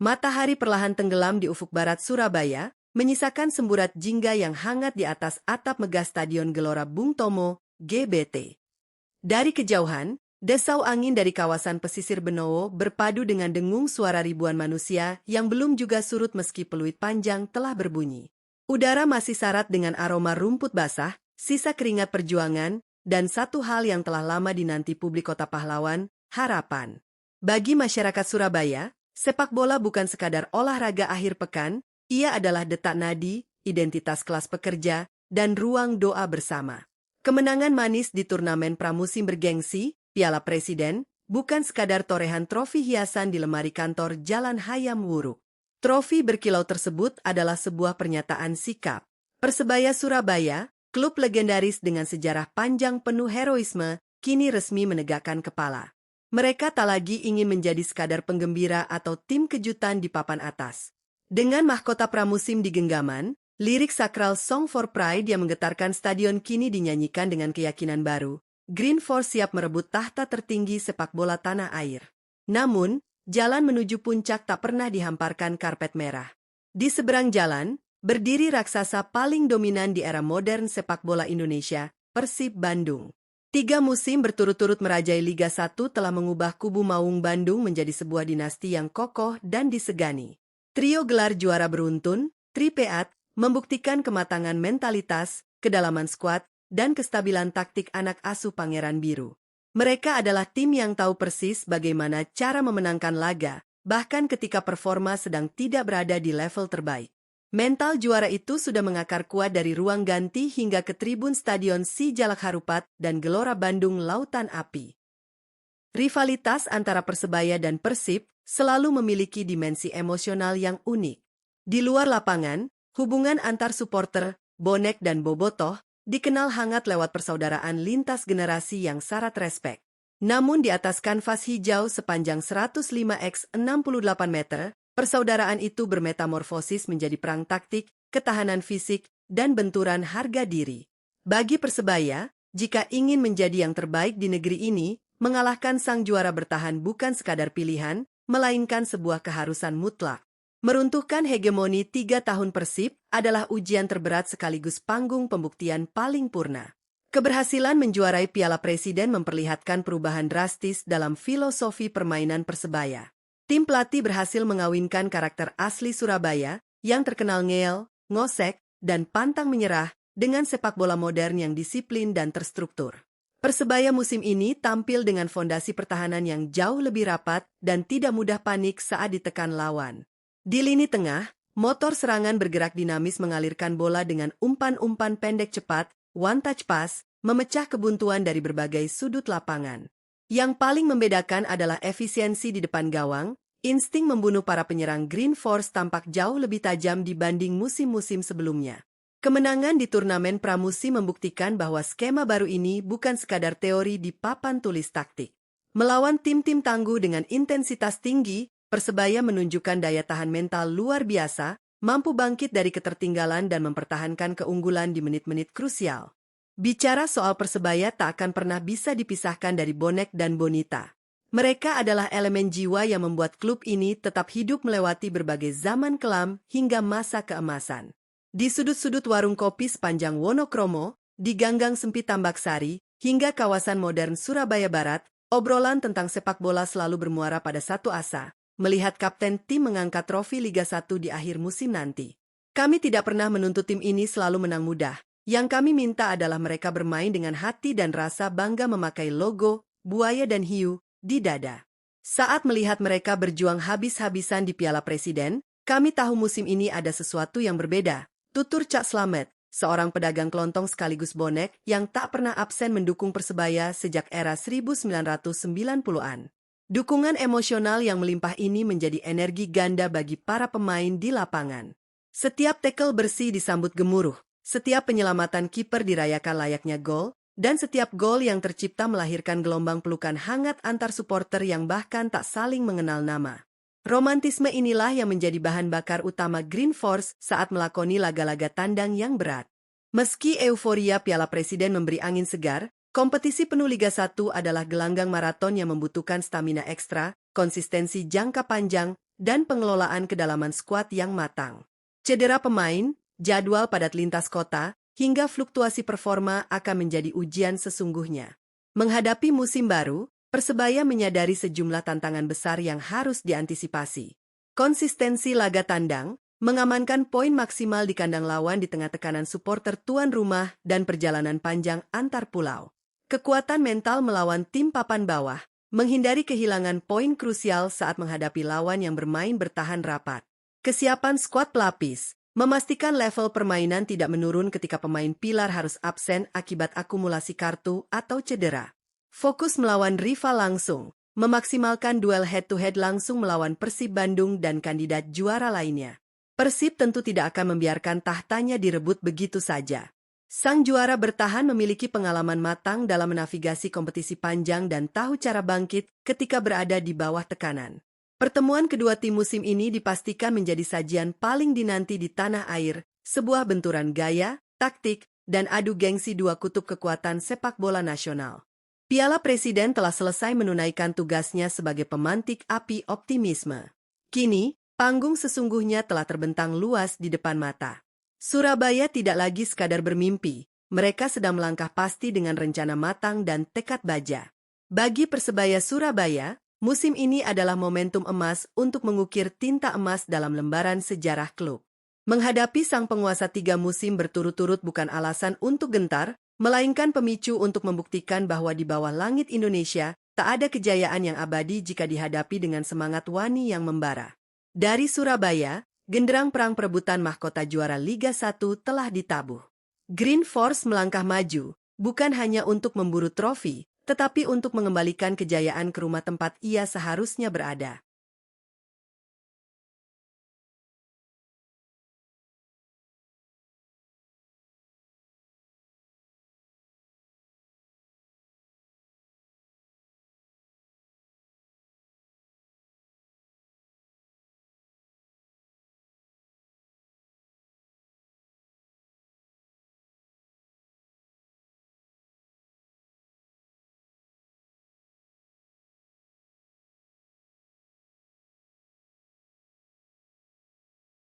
Matahari perlahan tenggelam di ufuk barat Surabaya, menyisakan semburat jingga yang hangat di atas atap megah Stadion Gelora Bung Tomo, GBT. Dari kejauhan, desau angin dari kawasan pesisir Benowo berpadu dengan dengung suara ribuan manusia yang belum juga surut meski peluit panjang telah berbunyi. Udara masih syarat dengan aroma rumput basah, sisa keringat perjuangan, dan satu hal yang telah lama dinanti publik Kota Pahlawan, harapan. Bagi masyarakat Surabaya, sepak bola bukan sekadar olahraga akhir pekan, ia adalah detak nadi, identitas kelas pekerja, dan ruang doa bersama. Kemenangan manis di turnamen pramusim bergengsi, Piala Presiden, bukan sekadar torehan trofi hiasan di lemari kantor Jalan Hayam Wuruk. Trofi berkilau tersebut adalah sebuah pernyataan sikap. Persebaya Surabaya, klub legendaris dengan sejarah panjang penuh heroisme, kini resmi menegakkan kepala. Mereka tak lagi ingin menjadi sekadar penggembira atau tim kejutan di papan atas. Dengan mahkota pramusim di genggaman, lirik sakral Song for Pride yang menggetarkan stadion kini dinyanyikan dengan keyakinan baru. Green Force siap merebut tahta tertinggi sepak bola tanah air. Namun, jalan menuju puncak tak pernah dihamparkan karpet merah. Di seberang jalan, berdiri raksasa paling dominan di era modern sepak bola Indonesia, Persib Bandung. 3 musim berturut-turut merajai Liga 1 telah mengubah kubu Maung Bandung menjadi sebuah dinasti yang kokoh dan disegani. Trio gelar juara beruntun, Tripeat, membuktikan kematangan mentalitas, kedalaman skuad, dan kestabilan taktik anak asuh Pangeran Biru. Mereka adalah tim yang tahu persis bagaimana cara memenangkan laga, bahkan ketika performa sedang tidak berada di level terbaik. Mental juara itu sudah mengakar kuat dari ruang ganti hingga ke tribun Stadion Si Jalak Harupat dan Gelora Bandung Lautan Api. Rivalitas antara Persebaya dan Persib selalu memiliki dimensi emosional yang unik. Di luar lapangan, hubungan antar supporter, bonek dan bobotoh dikenal hangat lewat persaudaraan lintas generasi yang syarat respek. Namun di atas kanvas hijau sepanjang 105x68 meter, persaudaraan itu bermetamorfosis menjadi perang taktik, ketahanan fisik, dan benturan harga diri. Bagi Persebaya, jika ingin menjadi yang terbaik di negeri ini, mengalahkan sang juara bertahan bukan sekadar pilihan, melainkan sebuah keharusan mutlak. Meruntuhkan hegemoni 3 tahun Persib adalah ujian terberat sekaligus panggung pembuktian paling purna. Keberhasilan menjuarai Piala Presiden memperlihatkan perubahan drastis dalam filosofi permainan Persebaya. Tim pelatih berhasil mengawinkan karakter asli Surabaya yang terkenal ngeyel, ngosek, dan pantang menyerah dengan sepak bola modern yang disiplin dan terstruktur. Persebaya musim ini tampil dengan fondasi pertahanan yang jauh lebih rapat dan tidak mudah panik saat ditekan lawan. Di lini tengah, motor serangan bergerak dinamis mengalirkan bola dengan umpan-umpan pendek cepat, one-touch pass, memecah kebuntuan dari berbagai sudut lapangan. Yang paling membedakan adalah efisiensi di depan gawang, insting membunuh para penyerang Green Force tampak jauh lebih tajam dibanding musim-musim sebelumnya. Kemenangan di turnamen pramusim membuktikan bahwa skema baru ini bukan sekadar teori di papan tulis taktik. Melawan tim-tim tangguh dengan intensitas tinggi, Persebaya menunjukkan daya tahan mental luar biasa, mampu bangkit dari ketertinggalan dan mempertahankan keunggulan di menit-menit krusial. Bicara soal Persebaya tak akan pernah bisa dipisahkan dari bonek dan bonita. Mereka adalah elemen jiwa yang membuat klub ini tetap hidup melewati berbagai zaman kelam hingga masa keemasan. Di sudut-sudut warung kopi sepanjang Wonokromo, di ganggang sempit Tambak Sari, hingga kawasan modern Surabaya Barat, obrolan tentang sepak bola selalu bermuara pada satu asa, melihat kapten tim mengangkat trofi Liga 1 di akhir musim nanti. Kami tidak pernah menuntut tim ini selalu menang mudah. Yang kami minta adalah mereka bermain dengan hati dan rasa bangga memakai logo, buaya dan hiu, di dada. Saat melihat mereka berjuang habis-habisan di Piala Presiden, kami tahu musim ini ada sesuatu yang berbeda. Tutur Cak Slamet, seorang pedagang kelontong sekaligus bonek yang tak pernah absen mendukung Persebaya sejak era 1990-an. Dukungan emosional yang melimpah ini menjadi energi ganda bagi para pemain di lapangan. Setiap tackle bersih disambut gemuruh. Setiap penyelamatan kiper dirayakan layaknya gol, dan setiap gol yang tercipta melahirkan gelombang pelukan hangat antar supporter yang bahkan tak saling mengenal nama. Romantisme inilah yang menjadi bahan bakar utama Green Force saat melakoni laga-laga tandang yang berat. Meski euforia Piala Presiden memberi angin segar, kompetisi penuh Liga 1 adalah gelanggang maraton yang membutuhkan stamina ekstra, konsistensi jangka panjang, dan pengelolaan kedalaman skuad yang matang. Cedera pemain, jadwal padat lintas kota, hingga fluktuasi performa akan menjadi ujian sesungguhnya. Menghadapi musim baru, Persebaya menyadari sejumlah tantangan besar yang harus diantisipasi. Konsistensi laga tandang, mengamankan poin maksimal di kandang lawan di tengah tekanan supporter tuan rumah dan perjalanan panjang antar pulau. Kekuatan mental melawan tim papan bawah, menghindari kehilangan poin krusial saat menghadapi lawan yang bermain bertahan rapat. Kesiapan skuad pelapis, memastikan level permainan tidak menurun ketika pemain pilar harus absen akibat akumulasi kartu atau cedera. Fokus melawan rival langsung, memaksimalkan duel head-to-head langsung melawan Persib Bandung dan kandidat juara lainnya. Persib tentu tidak akan membiarkan tahtanya direbut begitu saja. Sang juara bertahan memiliki pengalaman matang dalam menavigasi kompetisi panjang dan tahu cara bangkit ketika berada di bawah tekanan. Pertemuan kedua tim musim ini dipastikan menjadi sajian paling dinanti di tanah air, sebuah benturan gaya, taktik, dan adu gengsi dua kutub kekuatan sepak bola nasional. Piala Presiden telah selesai menunaikan tugasnya sebagai pemantik api optimisme. Kini, panggung sesungguhnya telah terbentang luas di depan mata. Surabaya tidak lagi sekadar bermimpi, mereka sedang melangkah pasti dengan rencana matang dan tekad baja. Bagi Persebaya Surabaya, musim ini adalah momentum emas untuk mengukir tinta emas dalam lembaran sejarah klub. Menghadapi sang penguasa 3 musim berturut-turut bukan alasan untuk gentar, melainkan pemicu untuk membuktikan bahwa di bawah langit Indonesia, tak ada kejayaan yang abadi jika dihadapi dengan semangat wani yang membara. Dari Surabaya, genderang perang perebutan mahkota juara Liga 1 telah ditabuh. Green Force melangkah maju, bukan hanya untuk memburu trofi, tetapi untuk mengembalikan kejayaan ke rumah tempat ia seharusnya berada.